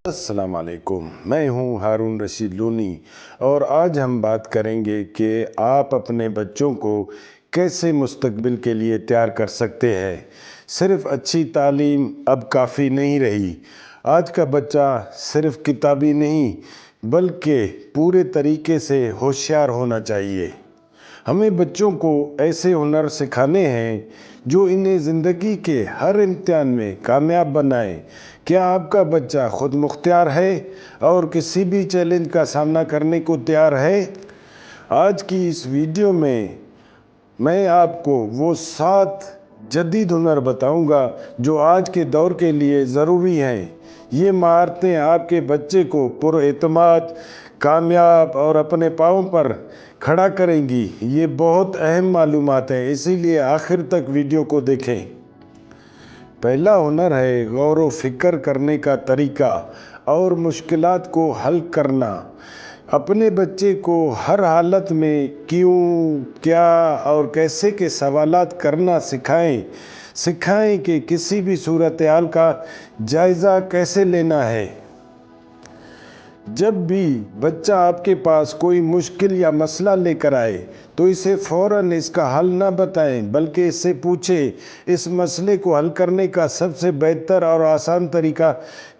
अस्सलाम वालेकुम। मैं हूं हारून रशीद लूनी और आज हम बात करेंगे कि आप अपने बच्चों को कैसे मुस्तकबिल के लिए तैयार कर सकते हैं। सिर्फ अच्छी तालीम अब काफ़ी नहीं रही। आज का बच्चा सिर्फ किताबी नहीं बल्कि पूरे तरीके से होशियार होना चाहिए। हमें बच्चों को ऐसे हुनर सिखाने हैं जो इन्हें ज़िंदगी के हर इम्तिहान में कामयाब बनाए। क्या आपका बच्चा खुद मुख्तियार है और किसी भी चैलेंज का सामना करने को तैयार है? आज की इस वीडियो में मैं आपको वो 7 जदीद हुनर बताऊंगा जो आज के दौर के लिए ज़रूरी हैं। ये महारतें आपके बच्चे को पुरएतमाद, कामयाब और अपने पाँव पर खड़ा करेंगी। ये बहुत अहम मालूमात है, इसीलिए आखिर तक वीडियो को देखें। पहला हुनर है गौर व फिक्र करने का तरीका और मुश्किलात को हल करना। अपने बच्चे को हर हालत में क्यों, क्या और कैसे के सवालात करना सिखाएं कि किसी भी सूरत हाल का जायज़ा कैसे लेना है। जब भी बच्चा आपके पास कोई मुश्किल या मसला लेकर आए तो इसे फ़ौरन इसका हल ना बताएं, बल्कि इससे पूछे इस मसले को हल करने का सबसे बेहतर और आसान तरीका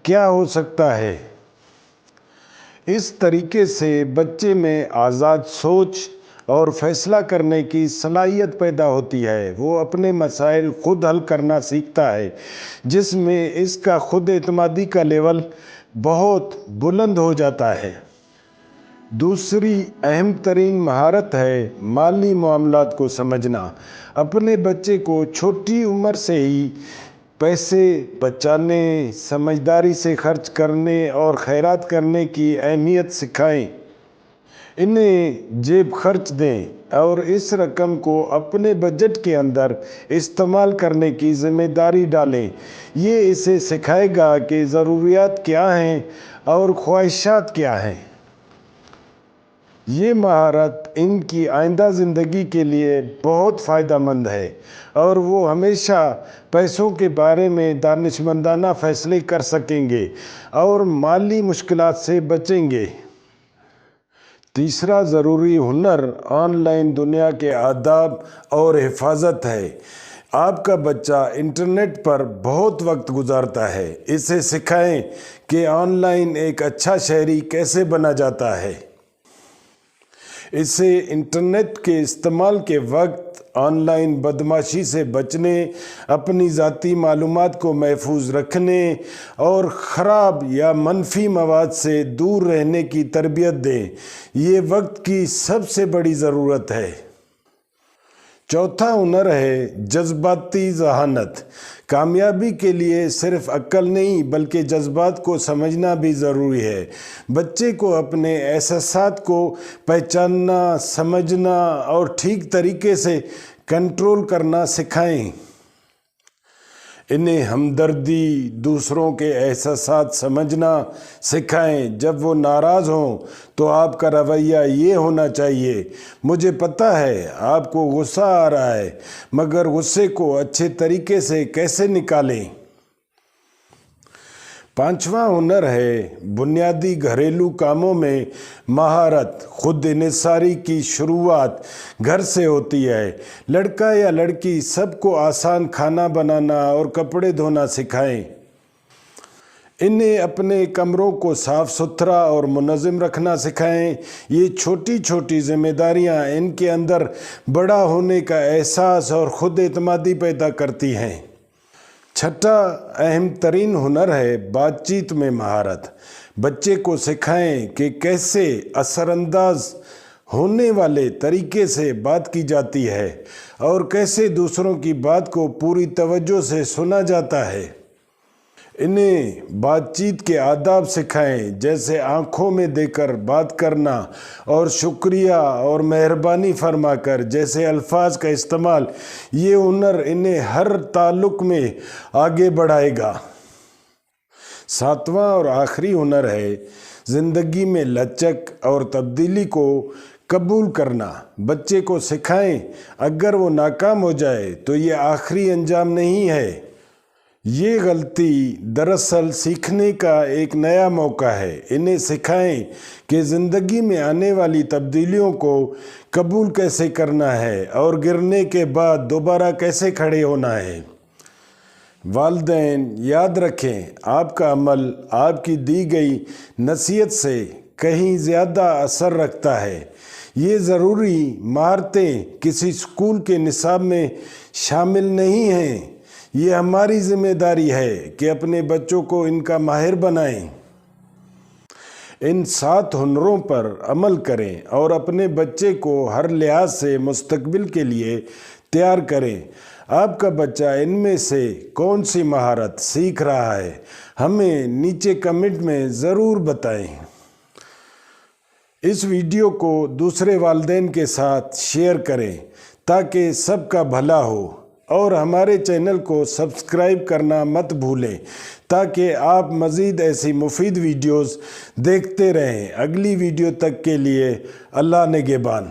क्या हो सकता है। इस तरीके से बच्चे में आज़ाद सोच और फैसला करने की सलाहियत पैदा होती है। वो अपने मसाइल खुद हल करना सीखता है, जिसमें इसका खुद एतमादी का लेवल बहुत बुलंद हो जाता है। दूसरी अहम तरीन महारत है माली मामलात को समझना। अपने बच्चे को छोटी उम्र से ही पैसे बचाने, समझदारी से खर्च करने और खैरात करने की अहमियत सिखाएं। इन्हें जेब खर्च दें और इस रकम को अपने बजट के अंदर इस्तेमाल करने की ज़िम्मेदारी डालें। ये इसे सिखाएगा कि ज़रूरियात क्या हैं और ख्वाहिशात क्या हैं। ये महारत इनकी आइंदा ज़िंदगी के लिए बहुत फ़ायदेमंद है और वो हमेशा पैसों के बारे में दानिशमंदाना फ़ैसले कर सकेंगे और माली मुश्किलात से बचेंगे। तीसरा ज़रूरी हुनर ऑनलाइन दुनिया के आदाब और हिफाजत है। आपका बच्चा इंटरनेट पर बहुत वक्त गुजारता है। इसे सिखाएं कि ऑनलाइन एक अच्छा शहरी कैसे बना जाता है। इसे इंटरनेट के इस्तेमाल के वक्त ऑनलाइन बदमाशी से बचने, अपनी ज़ाती मालूमात को महफूज रखने और ख़राब या मनफी मवाद से दूर रहने की तरबियत दें। ये वक्त की सबसे बड़ी ज़रूरत है। चौथा हुनर है जज्बाती ज़हानत। कामयाबी के लिए सिर्फ अक्ल नहीं बल्कि जज्बात को समझना भी ज़रूरी है। बच्चे को अपने एहसासात को पहचानना, समझना और ठीक तरीके से कंट्रोल करना सिखाएं। इन्हें हमदर्दी, दूसरों के एहसासात समझना सिखाएं। जब वो नाराज़ हों तो आपका रवैया ये होना चाहिए, मुझे पता है आपको गुस्सा आ रहा है, मगर गुस्से को अच्छे तरीके से कैसे निकालें। पांचवा हुनर है बुनियादी घरेलू कामों में महारत। खुद इन्हिसारी की शुरुआत घर से होती है। लड़का या लड़की सबको आसान खाना बनाना और कपड़े धोना सिखाएं। इन्हें अपने कमरों को साफ़ सुथरा और मुनज़्ज़म रखना सिखाएं। ये छोटी छोटी जिम्मेदारियां इनके अंदर बड़ा होने का एहसास और ख़ुद एतमादी पैदा करती हैं। छठा अहम तरीन हुनर है बातचीत में महारत। बच्चे को सिखाएं कि कैसे असरअंदाज होने वाले तरीके से बात की जाती है और कैसे दूसरों की बात को पूरी तवज्जो से सुना जाता है। इन्हें बातचीत के आदाब सिखाएं, जैसे आँखों में देकर बात करना और शुक्रिया और मेहरबानी फरमाकर जैसे अल्फाज का इस्तेमाल। ये हुनर इन्हें हर ताल्लुक़ में आगे बढ़ाएगा। सातवां और आखिरी हुनर है ज़िंदगी में लचक और तब्दीली को कबूल करना। बच्चे को सिखाएं अगर वो नाकाम हो जाए तो ये आखिरी अंजाम नहीं है, یہ غلطی دراصل سیکھنے کا ایک نیا موقع ہے۔ انہیں سکھائیں کہ زندگی میں آنے والی تبدیلیوں کو قبول کیسے کرنا ہے اور گرنے کے بعد دوبارہ کیسے کھڑے ہونا ہے۔ والدین یاد رکھیں، آپ کا عمل آپ کی دی گئی نصیحت سے کہیں زیادہ اثر رکھتا ہے۔ یہ ضروری مہارتیں کسی اسکول کے نصاب میں شامل نہیں ہیں۔ یہ ہماری ذمہ داری ہے کہ اپنے بچوں کو ان کا ماہر بنائیں۔ ان 7 ہنروں پر عمل کریں اور اپنے بچے کو ہر لحاظ سے مستقبل کے لیے تیار کریں۔ آپ کا بچہ ان میں سے کون سی مہارت سیکھ رہا ہے، ہمیں نیچے کمنٹ میں ضرور بتائیں۔ اس ویڈیو کو دوسرے والدین کے ساتھ شیئر کریں تاکہ سب کا بھلا ہو، اور ہمارے چینل کو سبسکرائب کرنا مت بھولیں تاکہ آپ مزید ایسی مفید ویڈیوز دیکھتے رہیں۔ اگلی ویڈیو تک کے لیے اللہ نگہبان۔